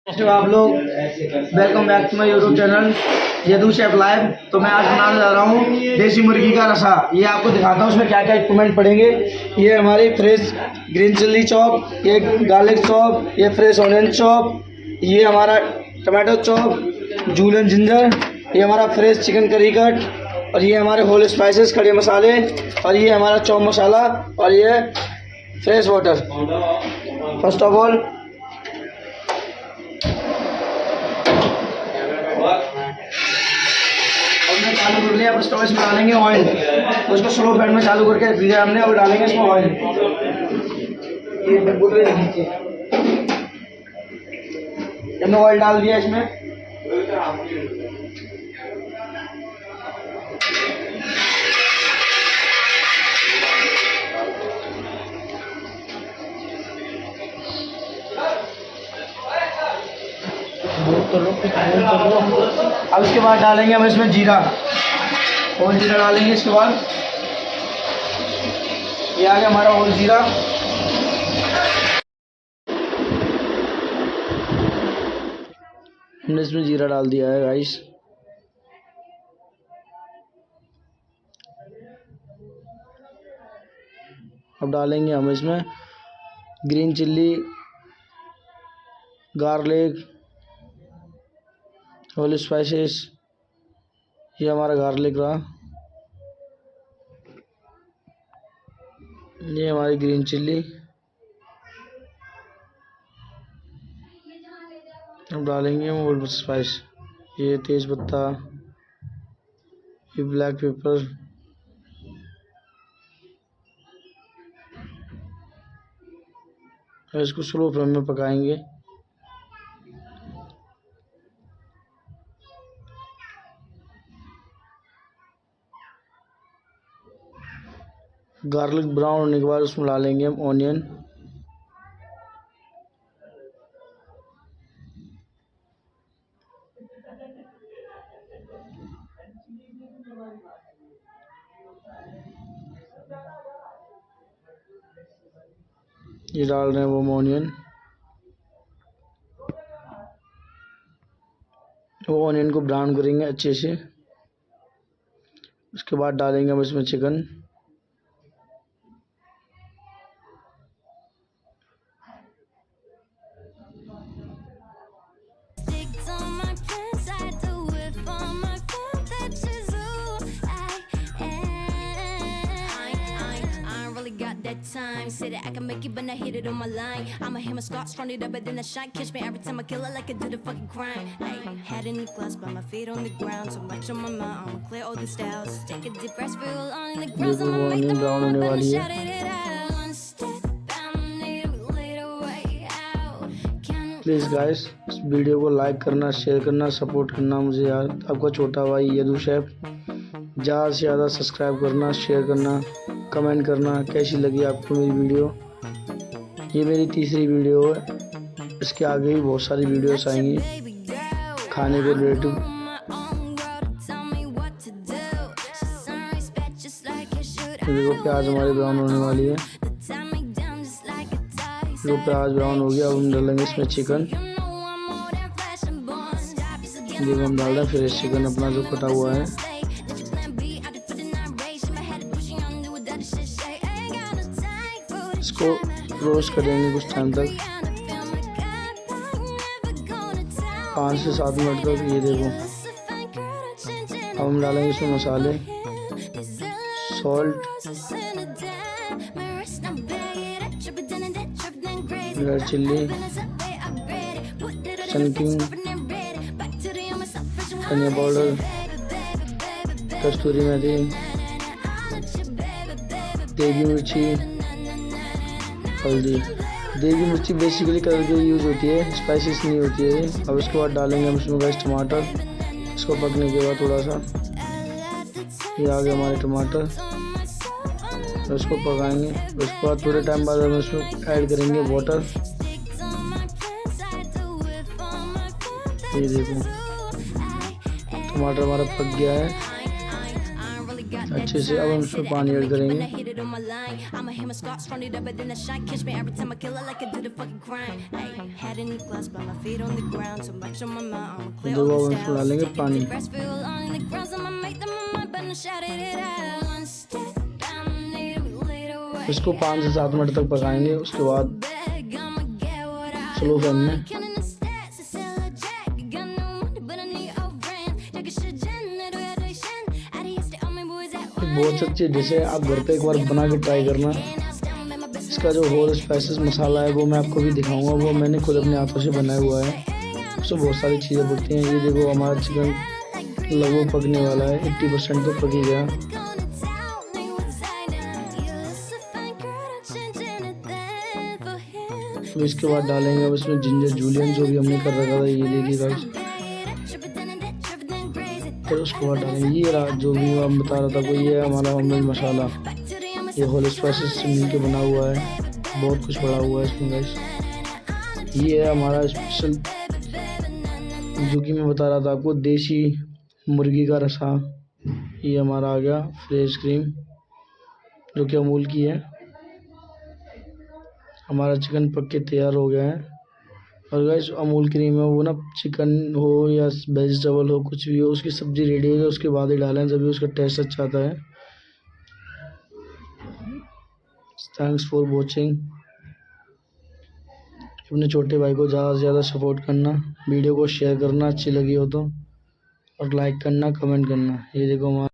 कैसे हो आप लोग। Welcome back to my YouTube channel Yadu chef live. तो मैं आज बनाने जा रहा हूँ देसी मुर्गी का रसा। ये आपको दिखाता हूँ उसमें क्या क्या इक्विपमेंट पड़ेंगे। ये हमारी फ्रेश ग्रीन चिल्ली चॉप, ये गार्लिक चॉप, ये फ्रेश ऑनियन चॉप, ये हमारा टमाटो चॉप, जूलियन जिंजर, ये हमारा फ्रेश चिकन करी कट, और ये हमारे होल स्पाइसेस खड़े मसाले, और ये हमारा चॉप मसाला, और ये fresh water. First of all हमने चालू कर लिया। अब स्टोव इसमें डालेंगे ऑयल। तो उसको स्लो फ्लेम में चालू करके रख दिया हमने। और डालेंगे इसमें ऑयल। ये बुटरे नीचे हमने ऑयल डाल दिया इसमें। अब इसके बाद डालेंगे हम इसमें जीरा, और जीरा डालेंगे। इसके बाद ये आ गया हमारा और जीरा। हमने इसमें जीरा डाल दिया है गाइस। अब डालेंगे हम इसमें green chilli, garlic, whole spices. ये हमारा गार्लिक रहा, ये हमारी ग्रीन चिल्ली। अब डालेंगे हम होल स्पाइस, ये तेज पत्ता, ये ब्लैक पेपर, और इसको स्लो फ्लेम में पकाएंगे। गार्लिक ब्राउन होने के बाद उसमें डालेंगे हम ऑनियन। ये डाल रहे हैं वो ऑनियन। वो ऑनियन को ब्राउन करेंगे अच्छे से। उसके बाद डालेंगे हम इसमें chicken. Time say that I can make it but I hit it on my line. I'm a hammer Scott, strong it up but then I shine. Catch me every time I kill it like I do the fucking crime. Ay, head in the glass but my feet on the ground. So much on my mind, I'ma clear all the styles. Take a deep breath, feel on in the ground. I'ma make them all up and shout it out. One step, I need a little way out. Please guys इस video को like करना, share करना, support करना मुझे यार। आपका छोटा भाई यदू शेफ। ज़्यादा से ज़्यादा सब्सक्राइब करना, शेयर करना, कमेंट करना कैसी लगी आपको मेरी वीडियो। ये मेरी तीसरी वीडियो है। इसके आगे भी बहुत सारी वीडियोस आएंगी खाने के रिलेटिव। देखो प्याज हमारी ब्राउन होने वाली है। जो प्याज ब्राउन हो गया अब हम डालेंगे इसमें चिकन। देखो हम डाल रहे हैं फ्रेश चिकन अपना जो कटा हुआ है। इसको रोस्ट करेंगे कुछ टाइम तक, 5 से 7 मिनट तक। ये देखो अब हम डालेंगे इसमें मसाले, सॉल्ट, रेड चिल्ली, चनकिंग, धनिया पाउडर, कस्तूरी मेथी, देगी मिर्ची, हल्दी। देगी मिर्ची बेसिकली कलर के यूज़ होती है, स्पाइसेस नहीं होती है। अब इसके बाद डालेंगे हम इसमें गाइस टमाटर। इसको पकने के बाद थोड़ा सा ये आ गया हमारे टमाटर, तो इसको पकाएंगे। उसके बाद थोड़े टाइम बाद हम इसमें ऐड करेंगे वाटर। ये देखो टमाटर हमारा पक गया है। अच्छे से। अब हम इसमें पानी ऐड करेंगे। देखो अब हम इसमें डालेंगे पानी। इसको 5 से 7 मिनट तक पकाएंगे, उसके बाद स्लो फ्लेम में। बहुत अच्छी डिश है, आप घर पे एक बार बना के ट्राई करना। इसका जो होल स्पाइसेस मसाला है वो मैं आपको भी दिखाऊंगा, वो मैंने खुद अपने हाथों से बनाया हुआ है। उसमें बहुत सारी चीज़ें पड़ती हैं। ये देखो हमारा चिकन लगभग पकने वाला है, 80% तो पक ही गया। अब इसके बाद डालेंगे अब इसमें जिंजर जूलियन जो भी हमने कर रखा था, ये देखिए गाइस। फिर उसके बाद डालेंगे ये रहा जो भी मैं बता रहा था, वो ये है हमारा होममेड मसाला। ये होल स्पाइसेस से मिल के बना हुआ है, बहुत कुछ पड़ा हुआ है इसमें गाइस। ये है हमारा स्पेशल जो कि मैं बता रहा था आपको, देसी मुर्गी का रसा। ये हमारा आ गया फ्रेश क्रीम जो कि अमूल की है। हमारा चिकन पक के तैयार हो गया है। और गाइस अमूल क्रीम है वो ना, चिकन हो या वेजिटेबल हो कुछ भी हो, उसकी सब्ज़ी रेडी हो जाए उसके बाद ही डालें, तभी उसका टेस्ट अच्छा आता है। Thanks for watching. अपने छोटे भाई को ज़्यादा से ज़्यादा सपोर्ट करना, वीडियो को शेयर करना अच्छी लगी हो तो, और लाइक करना, कमेंट करना। ये देखो हमारा